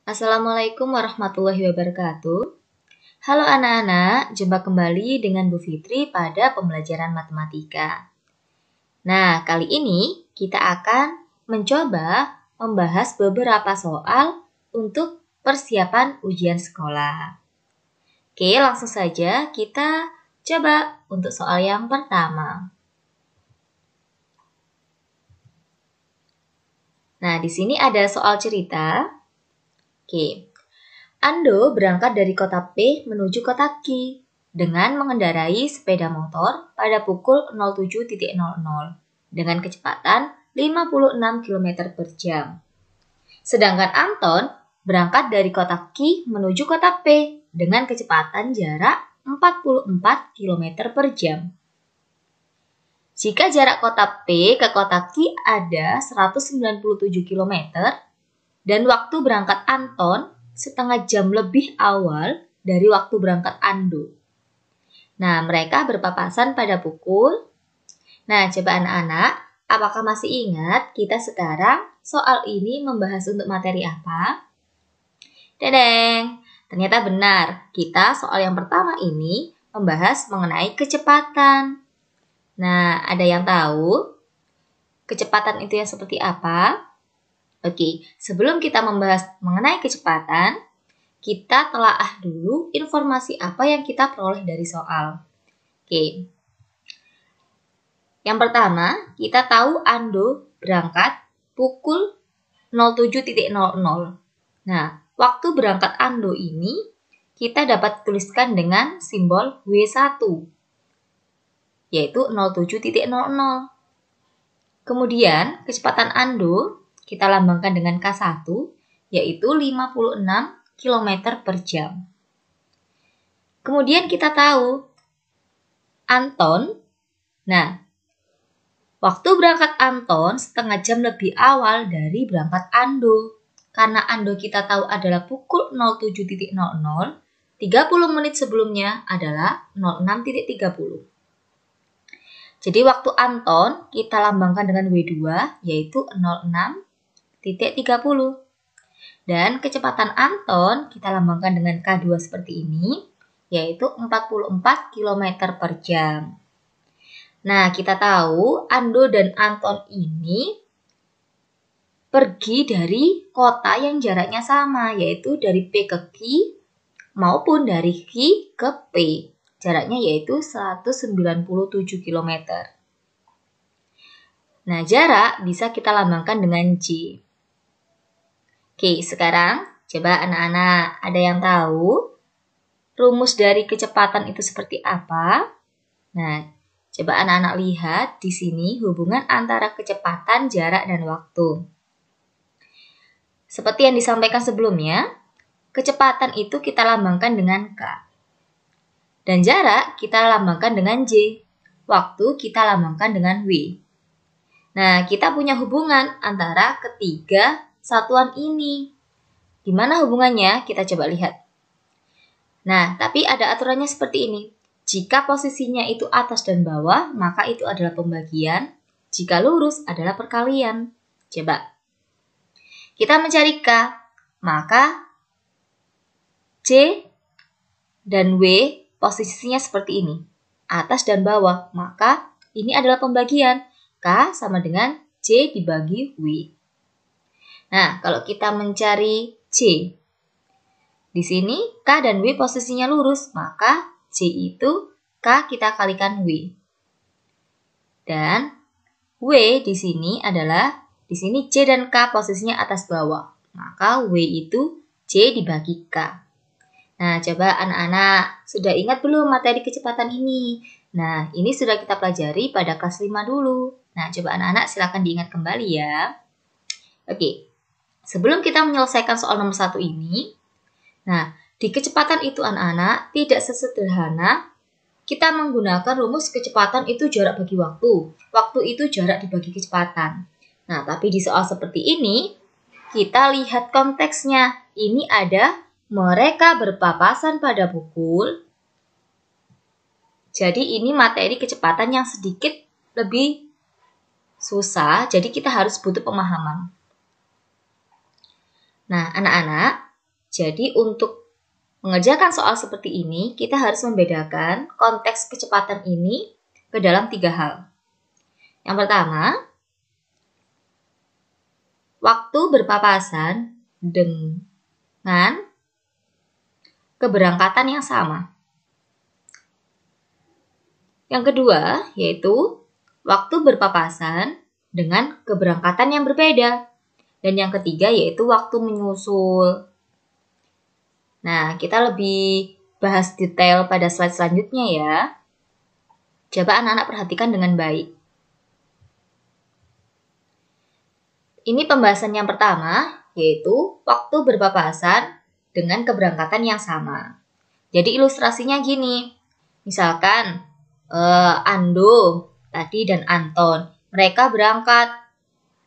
Assalamualaikum warahmatullahi wabarakatuh. Halo anak-anak, jumpa kembali dengan Bu Fitri pada pembelajaran matematika. Nah, kali ini kita akan mencoba membahas beberapa soal untuk persiapan ujian sekolah. Oke, langsung saja kita coba untuk soal yang pertama. Nah, di sini ada soal cerita. Oke, Ando berangkat dari kota P menuju kota Q dengan mengendarai sepeda motor pada pukul 07.00 dengan kecepatan 56 km per jam. Sedangkan Anton berangkat dari kota Q menuju kota P dengan kecepatan jarak 44 km per jam. Jika jarak kota P ke kota Q ada 197 km dan waktu berangkat Anton setengah jam lebih awal dari waktu berangkat Ando. Nah, mereka berpapasan pada pukul. Nah, coba anak-anak, apakah masih ingat kita sekarang soal ini membahas untuk materi apa? Dedeng, ternyata benar. Kita soal yang pertama ini membahas mengenai kecepatan. Nah, ada yang tahu kecepatan itu yang seperti apa? Oke, sebelum kita membahas mengenai kecepatan, kita telaah dulu informasi apa yang kita peroleh dari soal. Oke. Yang pertama, kita tahu Ando berangkat pukul 07.00. Nah, waktu berangkat Ando ini kita dapat tuliskan dengan simbol W1, yaitu 07.00. Kemudian, kecepatan Ando kita lambangkan dengan K1, yaitu 56 km per jam. Kemudian kita tahu Anton, nah, waktu berangkat Anton setengah jam lebih awal dari berangkat Ando. Karena Ando kita tahu adalah pukul 07.00, 30 menit sebelumnya adalah 06.30. Jadi waktu Anton kita lambangkan dengan W2, yaitu 06.30. Dan kecepatan Anton kita lambangkan dengan K2 seperti ini, yaitu 44 km per jam. Nah, kita tahu Ando dan Anton ini pergi dari kota yang jaraknya sama, yaitu dari P ke Q maupun dari Q ke P. Jaraknya yaitu 197 km. Nah, jarak bisa kita lambangkan dengan J. Oke, sekarang coba anak-anak ada yang tahu rumus dari kecepatan itu seperti apa? Nah, coba anak-anak lihat di sini hubungan antara kecepatan, jarak, dan waktu. Seperti yang disampaikan sebelumnya, kecepatan itu kita lambangkan dengan K. Dan jarak kita lambangkan dengan J. Waktu kita lambangkan dengan W. Nah, kita punya hubungan antara ketiga satuan ini. Gimana hubungannya? Kita coba lihat. Nah, tapi ada aturannya seperti ini. Jika posisinya itu atas dan bawah, maka itu adalah pembagian. Jika lurus adalah perkalian. Coba. Kita mencari K, maka C dan W posisinya seperti ini. Atas dan bawah, maka ini adalah pembagian. K sama dengan C dibagi W. Nah, kalau kita mencari C, di sini K dan W posisinya lurus, maka C itu K kita kalikan W. Dan W di sini adalah, di sini C dan K posisinya atas bawah, maka W itu C dibagi K. Nah, coba anak-anak, sudah ingat belum materi kecepatan ini? Nah, ini sudah kita pelajari pada kelas 5 dulu. Nah, coba anak-anak silakan diingat kembali ya. Oke, sebelum kita menyelesaikan soal nomor 1 ini, nah, di kecepatan itu anak-anak tidak sesederhana kita menggunakan rumus kecepatan itu jarak bagi waktu. Waktu itu jarak dibagi kecepatan. Nah, tapi di soal seperti ini, kita lihat konteksnya. Ini ada mereka berpapasan pada pukul. Jadi ini materi kecepatan yang sedikit lebih susah, jadi kita harus butuh pemahaman. Nah, anak-anak, Jadi untuk mengerjakan soal seperti ini, kita harus membedakan konteks kecepatan ini ke dalam 3 hal. Yang pertama, waktu berpapasan dengan keberangkatan yang sama. Yang kedua, yaitu waktu berpapasan dengan keberangkatan yang berbeda. Dan yang ketiga, yaitu waktu menyusul. Nah, kita lebih bahas detail pada slide selanjutnya ya. Coba anak-anak perhatikan dengan baik. Ini pembahasan yang pertama, yaitu waktu berpapasan dengan keberangkatan yang sama. Jadi ilustrasinya gini. Misalkan, Ando tadi dan Anton, mereka berangkat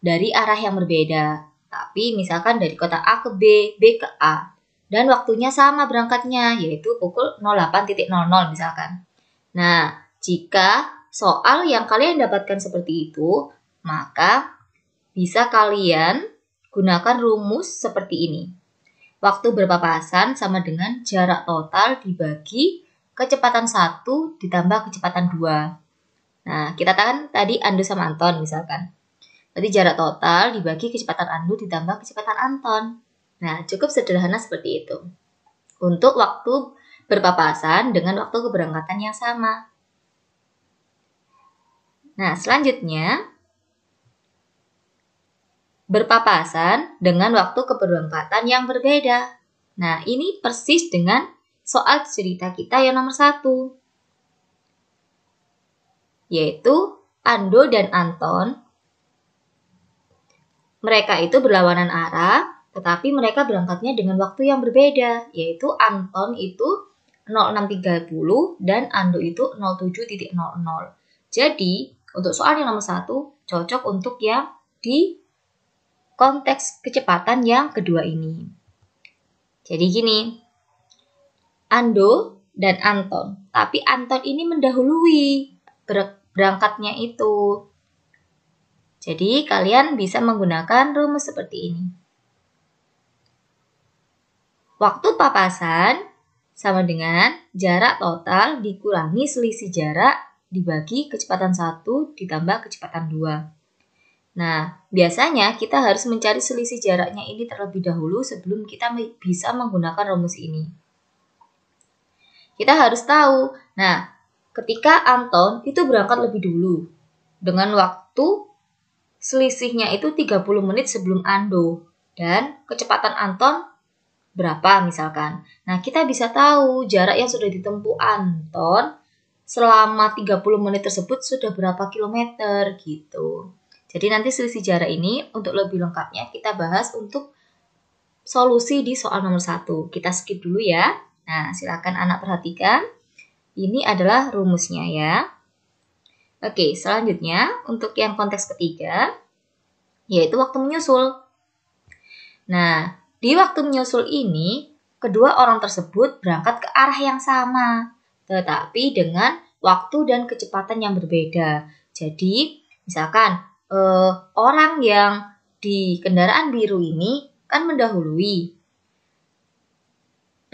dari arah yang berbeda. Tapi misalkan dari kota A ke B, B ke A. Dan waktunya sama berangkatnya, yaitu pukul 08.00 misalkan. Nah, jika soal yang kalian dapatkan seperti itu, maka bisa kalian gunakan rumus seperti ini. Waktu berpapasan sama dengan jarak total dibagi kecepatan 1 ditambah kecepatan 2. Nah, kita kan tadi Ando sama Anton misalkan. Berarti jarak total dibagi kecepatan Ando ditambah kecepatan Anton. Nah, cukup sederhana seperti itu. Untuk waktu berpapasan dengan waktu keberangkatan yang sama. Nah, selanjutnya, berpapasan dengan waktu keberangkatan yang berbeda. Nah, ini persis dengan soal cerita kita yang nomor 1. Yaitu Ando dan Anton. Mereka itu berlawanan arah, tetapi mereka berangkatnya dengan waktu yang berbeda, yaitu Anton itu 06.30 dan Ando itu 07.00. Jadi, untuk soal yang nomor 1, cocok untuk yang di konteks kecepatan yang kedua ini. Jadi gini, Ando dan Anton, tapi Anton ini mendahului berangkatnya itu. Jadi, kalian bisa menggunakan rumus seperti ini. Waktu papasan sama dengan jarak total dikurangi selisih jarak dibagi kecepatan 1 ditambah kecepatan 2. Nah, biasanya kita harus mencari selisih jaraknya ini terlebih dahulu sebelum kita bisa menggunakan rumus ini. Kita harus tahu, nah, ketika Anton itu berangkat lebih dulu dengan waktu selisihnya itu 30 menit sebelum Ando dan kecepatan Anton berapa misalkan. Nah, kita bisa tahu jarak yang sudah ditempuh Anton selama 30 menit tersebut sudah berapa kilometer gitu. Jadi nanti selisih jarak ini untuk lebih lengkapnya kita bahas untuk solusi di soal nomor 1. Kita skip dulu ya. Nah, silakan anak perhatikan. Ini adalah rumusnya ya. Oke, selanjutnya untuk yang konteks ketiga, yaitu waktu menyusul. Nah, di waktu menyusul ini, kedua orang tersebut berangkat ke arah yang sama, tetapi dengan waktu dan kecepatan yang berbeda. Jadi, misalkan orang yang di kendaraan biru ini kan mendahului.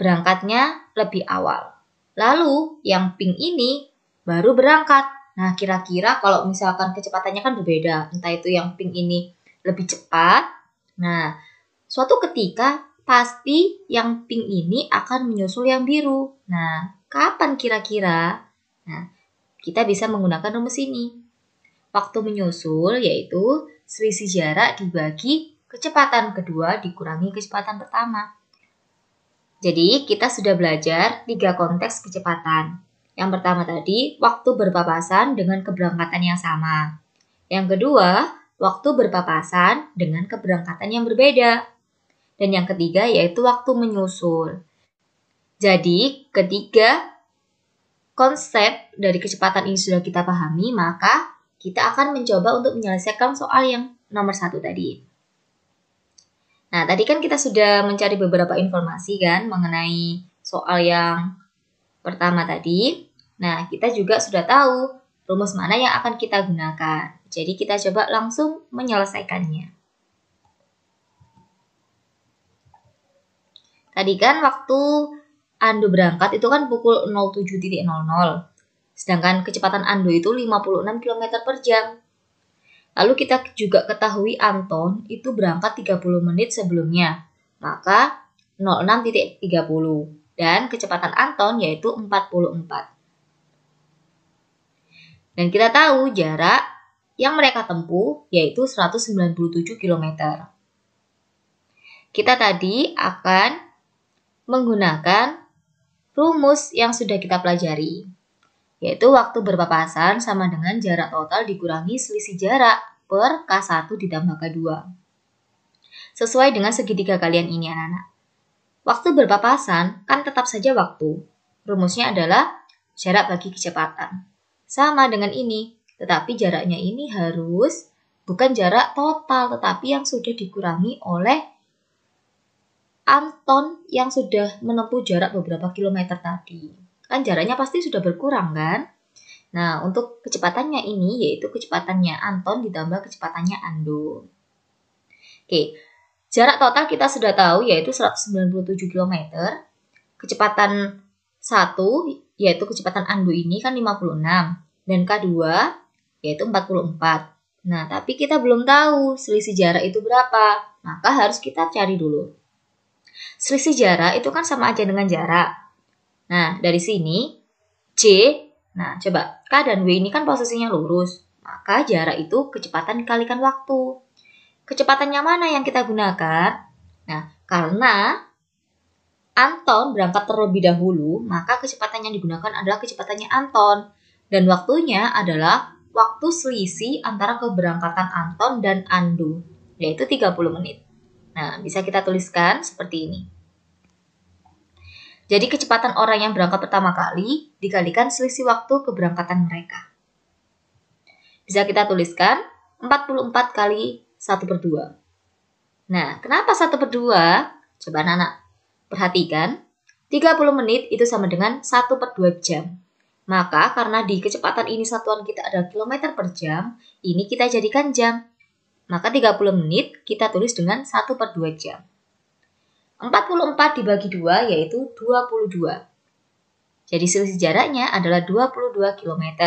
Berangkatnya lebih awal. Lalu, yang pink ini baru berangkat. Nah, kira-kira kalau misalkan kecepatannya kan berbeda. Entah itu yang pink ini lebih cepat. Nah, suatu ketika pasti yang pink ini akan menyusul yang biru. Nah, kapan kira-kira? Nah, kita bisa menggunakan rumus ini. Waktu menyusul yaitu selisih jarak dibagi kecepatan kedua dikurangi kecepatan pertama. Jadi, kita sudah belajar 3 konteks kecepatan. Yang pertama tadi, waktu berpapasan dengan keberangkatan yang sama. Yang kedua, waktu berpapasan dengan keberangkatan yang berbeda. Dan yang ketiga yaitu waktu menyusul. Jadi, ketiga konsep dari kecepatan ini sudah kita pahami, maka kita akan mencoba untuk menyelesaikan soal yang nomor 1 tadi. Nah, tadi kan kita sudah mencari beberapa informasi kan mengenai soal yang pertama tadi. Nah, kita juga sudah tahu rumus mana yang akan kita gunakan. Jadi, kita coba langsung menyelesaikannya. Tadi kan waktu Ando berangkat itu kan pukul 07.00. Sedangkan kecepatan Ando itu 56 km per jam. Lalu kita juga ketahui Anton itu berangkat 30 menit sebelumnya. Maka 06.30. Dan kecepatan Anton yaitu 44. Dan kita tahu jarak yang mereka tempuh yaitu 197 km. Kita tadi akan menggunakan rumus yang sudah kita pelajari, yaitu waktu berpapasan sama dengan jarak total dikurangi selisih jarak per K1 ditambah K2. Sesuai dengan segitiga kalian ini anak-anak. Waktu berpapasan kan tetap saja waktu. Rumusnya adalah jarak bagi kecepatan. Sama dengan ini, tetapi jaraknya ini harus bukan jarak total, tetapi yang sudah dikurangi oleh Anton yang sudah menempuh jarak beberapa kilometer tadi. Kan jaraknya pasti sudah berkurang kan? Nah, untuk kecepatannya ini yaitu kecepatannya Anton ditambah kecepatannya Ando. Oke, jarak total kita sudah tahu yaitu 197 km. Kecepatan 1 yaitu kecepatan Ando ini kan 56. Dan K2 yaitu 44. Nah, tapi kita belum tahu selisih jarak itu berapa. Maka harus kita cari dulu. Selisih jarak itu kan sama aja dengan jarak. Nah, dari sini C, nah coba K dan W ini kan posisinya lurus. Maka jarak itu kecepatan dikalikan waktu. Kecepatannya mana yang kita gunakan? Nah, karena Anton berangkat terlebih dahulu, maka kecepatan yang digunakan adalah kecepatannya Anton. Dan waktunya adalah waktu selisih antara keberangkatan Anton dan Ando, yaitu 30 menit. Nah, bisa kita tuliskan seperti ini. Jadi kecepatan orang yang berangkat pertama kali dikalikan selisih waktu keberangkatan mereka. Bisa kita tuliskan 44 kali 1/2. Nah, kenapa 1/2? Coba anak-anak perhatikan. 30 menit itu sama dengan 1/2 jam. Maka karena di kecepatan ini satuan kita adalah kilometer per jam, ini kita jadikan jam. Maka 30 menit kita tulis dengan 1/2 jam. 44 dibagi 2 yaitu 22. Jadi selisih jaraknya adalah 22 km.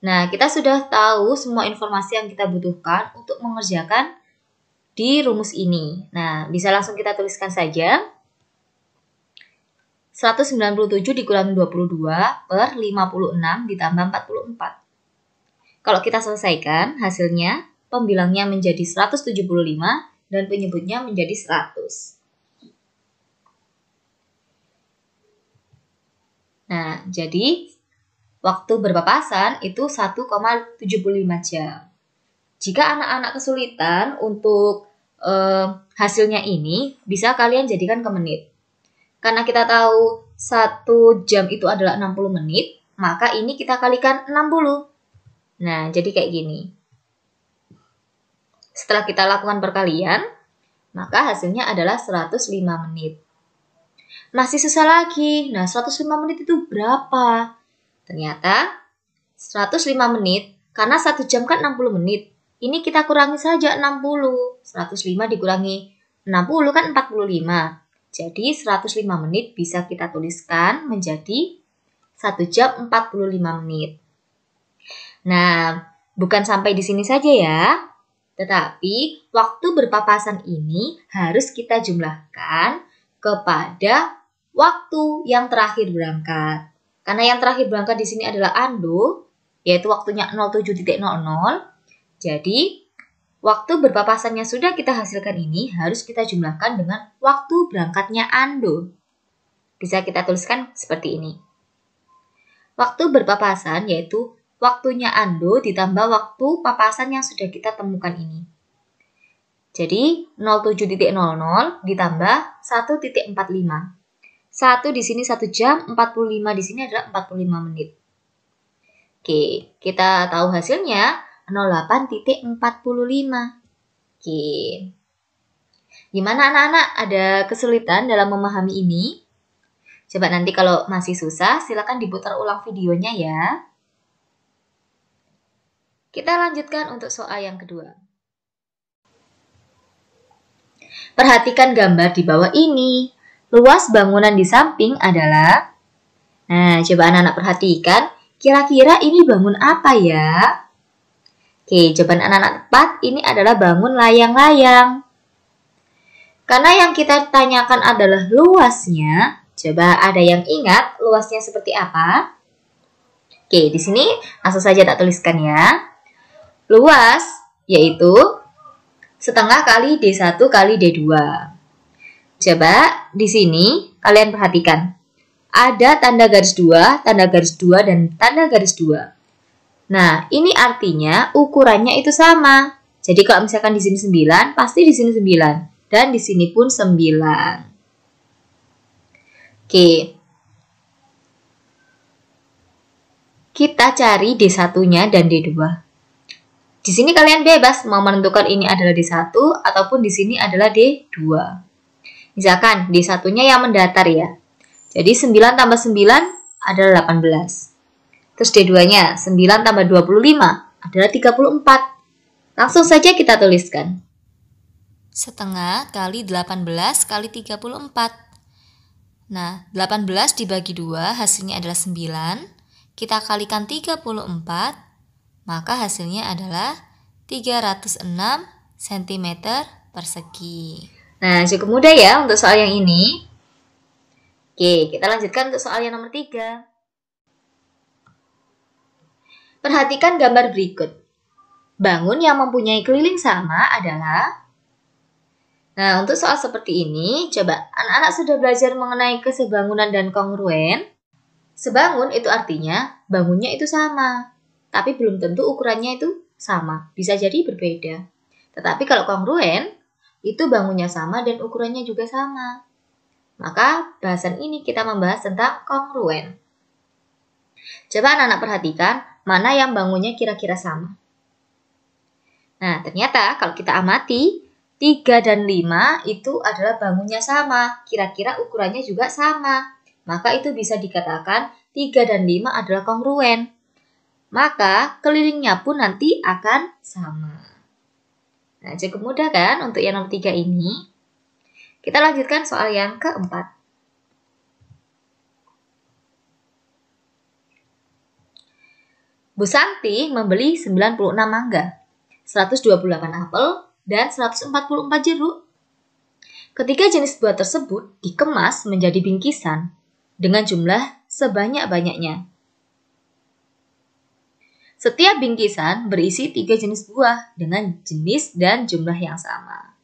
Nah, kita sudah tahu semua informasi yang kita butuhkan untuk mengerjakan di rumus ini. Nah, bisa langsung kita tuliskan saja. 197 dikurangi 22 per 56 ditambah 44. Kalau kita selesaikan, hasilnya pembilangnya menjadi 175 dan penyebutnya menjadi 100. Nah, jadi waktu berpapasan itu 1,75 jam. Jika anak-anak kesulitan untuk hasilnya ini, bisa kalian jadikan ke menit. Karena kita tahu 1 jam itu adalah 60 menit, maka ini kita kalikan 60. Nah, jadi kayak gini. Setelah kita lakukan perkalian, maka hasilnya adalah 105 menit. Masih susah lagi. Nah, 105 menit itu berapa? Ternyata 105 menit, karena 1 jam kan 60 menit. Ini kita kurangi saja 60. 105 dikurangi 60 kan 45. Jadi 105 menit bisa kita tuliskan menjadi 1 jam 45 menit. Nah, bukan sampai di sini saja ya. Tetapi waktu berpapasan ini harus kita jumlahkan kepada waktu yang terakhir berangkat. Karena yang terakhir berangkat di sini adalah Ando, yaitu waktunya 07.00. Jadi waktu berpapasan yang sudah kita hasilkan ini harus kita jumlahkan dengan waktu berangkatnya Ando. Bisa kita tuliskan seperti ini. Waktu berpapasan yaitu waktunya Ando ditambah waktu papasan yang sudah kita temukan ini. Jadi 07.00 ditambah 1.45. 1 di sini 1 jam, 45 di sini adalah 45 menit. Oke, kita tahu hasilnya 08.45. Oke. Gimana anak-anak? Ada kesulitan dalam memahami ini? Coba nanti kalau masih susah, silakan diputar ulang videonya ya. Kita lanjutkan untuk soal yang kedua. Perhatikan gambar di bawah ini. Luas bangunan di samping adalah... Nah, coba anak-anak perhatikan, kira-kira ini bangun apa ya? Oke, jawaban anak-anak tepat ini adalah bangun layang-layang. Karena yang kita tanyakan adalah luasnya, coba ada yang ingat luasnya seperti apa? Oke, di sini langsung saja tak tuliskan ya. Luas yaitu setengah kali D1 kali D2. Coba di sini kalian perhatikan. Ada tanda garis 2, tanda garis 2, dan tanda garis 2. Nah, ini artinya ukurannya itu sama. Jadi kalau misalkan di sini 9, pasti di sini 9. Dan di sini pun 9. Oke. Kita cari D1-nya dan D2. Di sini kalian bebas mau menentukan ini adalah D1 ataupun di sini adalah D2. Misalkan D1-nya yang mendatar ya. Jadi 9 tambah 9 adalah 18. Terus D2-nya 9 tambah 25 adalah 34. Langsung saja kita tuliskan. Setengah kali 18 kali 34. Nah, 18 dibagi 2 hasilnya adalah 9. Kita kalikan 34, maka hasilnya adalah 306 cm persegi. Nah, cukup mudah ya untuk soal yang ini. Oke, kita lanjutkan untuk soal yang nomor 3. Perhatikan gambar berikut. Bangun yang mempunyai keliling sama adalah... Nah, untuk soal seperti ini, coba anak-anak sudah belajar mengenai kesebangunan dan kongruen. Sebangun itu artinya bangunnya itu sama, tapi belum tentu ukurannya itu sama, bisa jadi berbeda. Tetapi kalau kongruen, itu bangunnya sama dan ukurannya juga sama. Maka bahasan ini kita membahas tentang kongruen. Coba anak-anak perhatikan mana yang bangunnya kira-kira sama. Nah, ternyata kalau kita amati, 3 dan 5 itu adalah bangunnya sama, kira-kira ukurannya juga sama. Maka itu bisa dikatakan 3 dan 5 adalah kongruen. Maka kelilingnya pun nanti akan sama. Nah, cukup mudah kan untuk yang nomor 3 ini? Kita lanjutkan soal yang keempat. Bu Santi membeli 96 mangga, 128 apel, dan 144 jeruk. Ketiga jenis buah tersebut dikemas menjadi bingkisan dengan jumlah sebanyak-banyaknya. Setiap bingkisan berisi 3 jenis buah dengan jenis dan jumlah yang sama.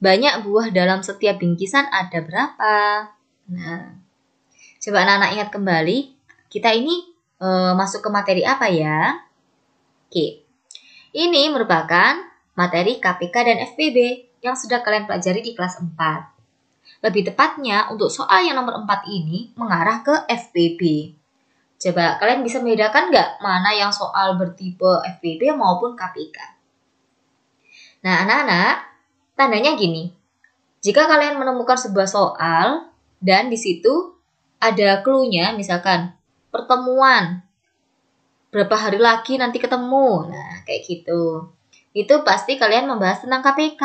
Banyak buah dalam setiap bingkisan ada berapa? Nah, coba anak-anak ingat kembali, kita ini masuk ke materi apa ya? Oke, ini merupakan materi KPK dan FPB yang sudah kalian pelajari di kelas 4. Lebih tepatnya untuk soal yang nomor 4 ini mengarah ke FPB. Coba kalian bisa membedakan nggak mana yang soal bertipe FPB maupun KPK? Nah anak-anak, tandanya gini. Jika kalian menemukan sebuah soal dan di situ ada clue-nya, misalkan pertemuan, berapa hari lagi nanti ketemu, nah kayak gitu. Itu pasti kalian membahas tentang KPK.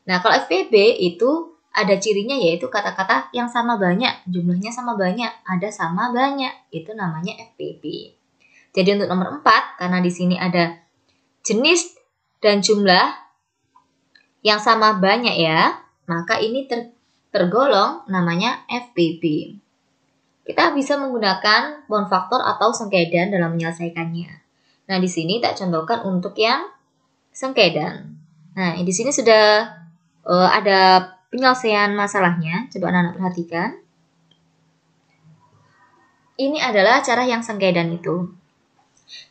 Nah, kalau FPB itu ada cirinya yaitu kata-kata yang sama banyak, jumlahnya sama banyak, ada sama banyak. Itu namanya FPB. Jadi untuk nomor 4, karena di sini ada jenis dan jumlah yang sama banyak ya, maka ini tergolong namanya FPB. Kita bisa menggunakan bound factor atau sengkedan dalam menyelesaikannya. Nah, di sini tak contohkan untuk yang sengkedan. Nah, di sini sudah ada penyelesaian masalahnya. Coba anak-anak perhatikan. Ini adalah cara yang sengkedan itu.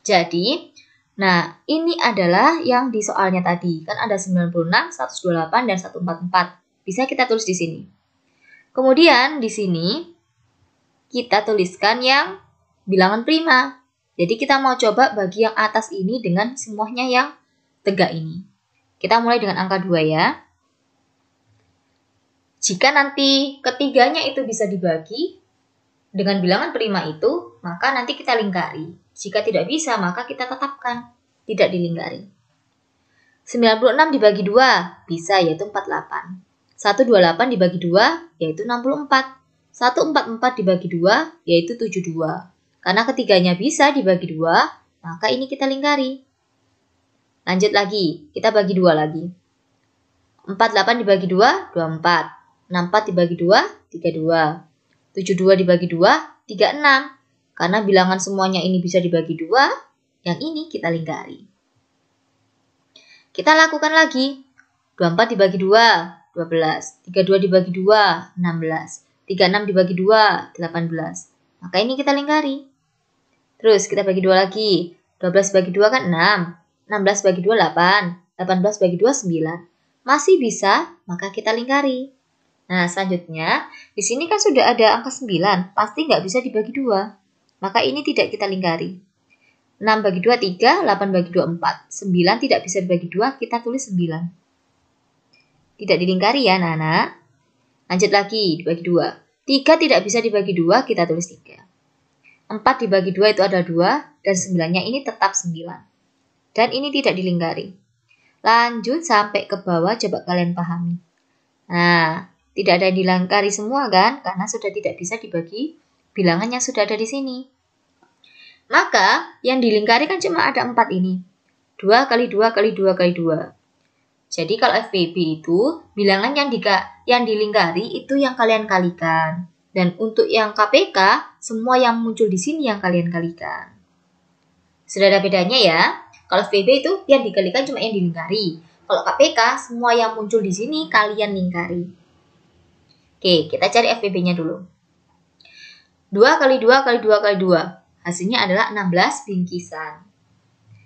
Jadi, nah ini adalah yang di soalnya tadi. Kan ada 96, 128, dan 144. Bisa kita tulis di sini. Kemudian di sini kita tuliskan yang bilangan prima. Jadi kita mau coba bagi yang atas ini dengan semuanya yang tegak ini. Kita mulai dengan angka 2 ya. Jika nanti ketiganya itu bisa dibagi dengan bilangan prima itu, maka nanti kita lingkari. Jika tidak bisa, maka kita tetapkan tidak dilingkari. 96 dibagi 2 bisa yaitu 48. 128 dibagi 2 yaitu 64. 144 dibagi 2 yaitu 72. Karena ketiganya bisa dibagi 2, maka ini kita lingkari. Lanjut lagi, kita bagi 2 lagi. 48 dibagi 2, 24. 64 dibagi 2, 32. 72 dibagi 2, 36. Karena bilangan semuanya ini bisa dibagi 2, yang ini kita lingkari. Kita lakukan lagi. 24 dibagi 2, 12. 32 dibagi 2, 16. 36 dibagi 2, 18. Maka ini kita lingkari. Terus kita bagi 2 lagi. 12 bagi 2 kan 6. 16 bagi 2, 8. 18 bagi 2, 9. Masih bisa, maka kita lingkari. Nah, selanjutnya, di sini kan sudah ada angka 9. Pasti nggak bisa dibagi 2. Maka ini tidak kita lingkari. 6 bagi 2, 3. 8 bagi 2, 4. 9 tidak bisa dibagi 2, kita tulis 9. Tidak dilingkari ya, anak-anak. Lanjut lagi, dibagi 2. 3 tidak bisa dibagi 2, kita tulis 3. 4 dibagi 2 itu ada 2, dan 9-nya ini tetap 9. Dan ini tidak dilingkari. Lanjut sampai ke bawah, coba kalian pahami. Nah, tidak ada yang dilingkari semua kan, karena sudah tidak bisa dibagi bilangan yang sudah ada di sini. Maka, yang dilingkari kan cuma ada 4 ini. 2 kali 2 kali 2 kali 2. Jadi kalau FPB itu, bilangan yang dilingkari itu yang kalian kalikan. Dan untuk yang KPK, semua yang muncul di sini yang kalian kalikan. Sudah ada bedanya ya. Kalau FPB itu yang dikalikan cuma yang dilingkari. Kalau KPK, semua yang muncul di sini kalian lingkari. Oke, kita cari FPB-nya dulu. 2 kali 2 kali 2 kali 2. Hasilnya adalah 16 bingkisan.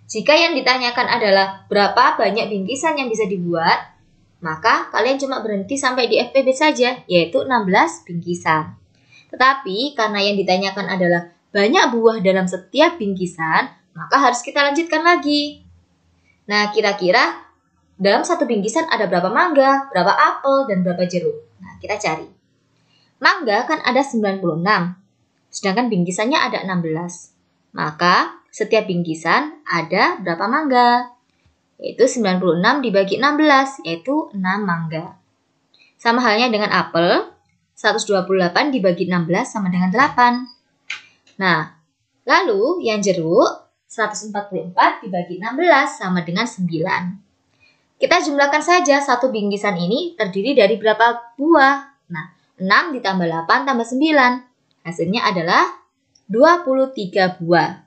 Jika yang ditanyakan adalah berapa banyak bingkisan yang bisa dibuat, maka kalian cuma berhenti sampai di FPB saja, yaitu 16 bingkisan. Tetapi karena yang ditanyakan adalah banyak buah dalam setiap bingkisan, maka harus kita lanjutkan lagi. Nah, kira-kira dalam satu bingkisan ada berapa mangga, berapa apel, dan berapa jeruk? Nah, kita cari. Mangga kan ada 96, sedangkan bingkisannya ada 16. Maka setiap bingkisan ada berapa mangga? Yaitu 96 dibagi 16, yaitu 6 mangga. Sama halnya dengan apel, 128 dibagi 16 sama dengan 8. Nah, lalu yang jeruk, 144 dibagi 16 sama dengan 9. Kita jumlahkan saja satu bingkisan ini terdiri dari berapa buah? Nah, 6 ditambah 8 tambah 9. Hasilnya adalah 23 buah.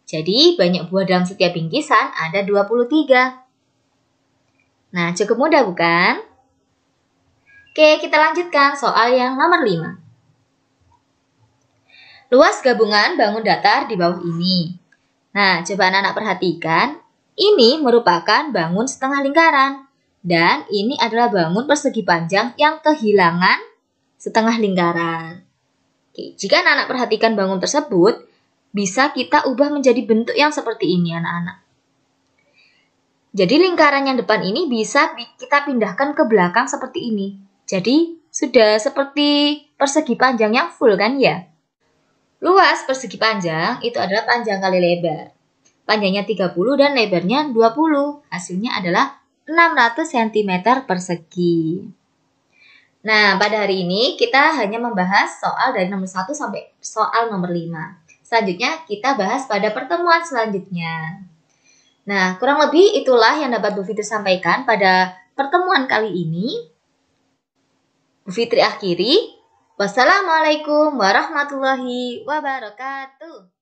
Jadi, banyak buah dalam setiap bingkisan ada 23. Nah, cukup mudah bukan? Oke, kita lanjutkan soal yang nomor 5. Luas gabungan bangun datar di bawah ini. Nah, coba anak-anak perhatikan. Ini merupakan bangun setengah lingkaran. Dan ini adalah bangun persegi panjang yang kehilangan setengah lingkaran. Oke, jika anak-anak perhatikan bangun tersebut, bisa kita ubah menjadi bentuk yang seperti ini anak-anak. Jadi lingkaran yang depan ini bisa kita pindahkan ke belakang seperti ini. Jadi sudah seperti persegi panjang yang full kan ya? Luas persegi panjang itu adalah panjang kali lebar. Panjangnya 30 dan lebarnya 20. Hasilnya adalah 600 cm persegi. Nah, pada hari ini kita hanya membahas soal dari nomor 1 sampai soal nomor 5. Selanjutnya kita bahas pada pertemuan selanjutnya. Nah, kurang lebih itulah yang dapat Bu Fitri sampaikan pada pertemuan kali ini. Bu Fitri akhiri. Wassalamualaikum warahmatullahi wabarakatuh.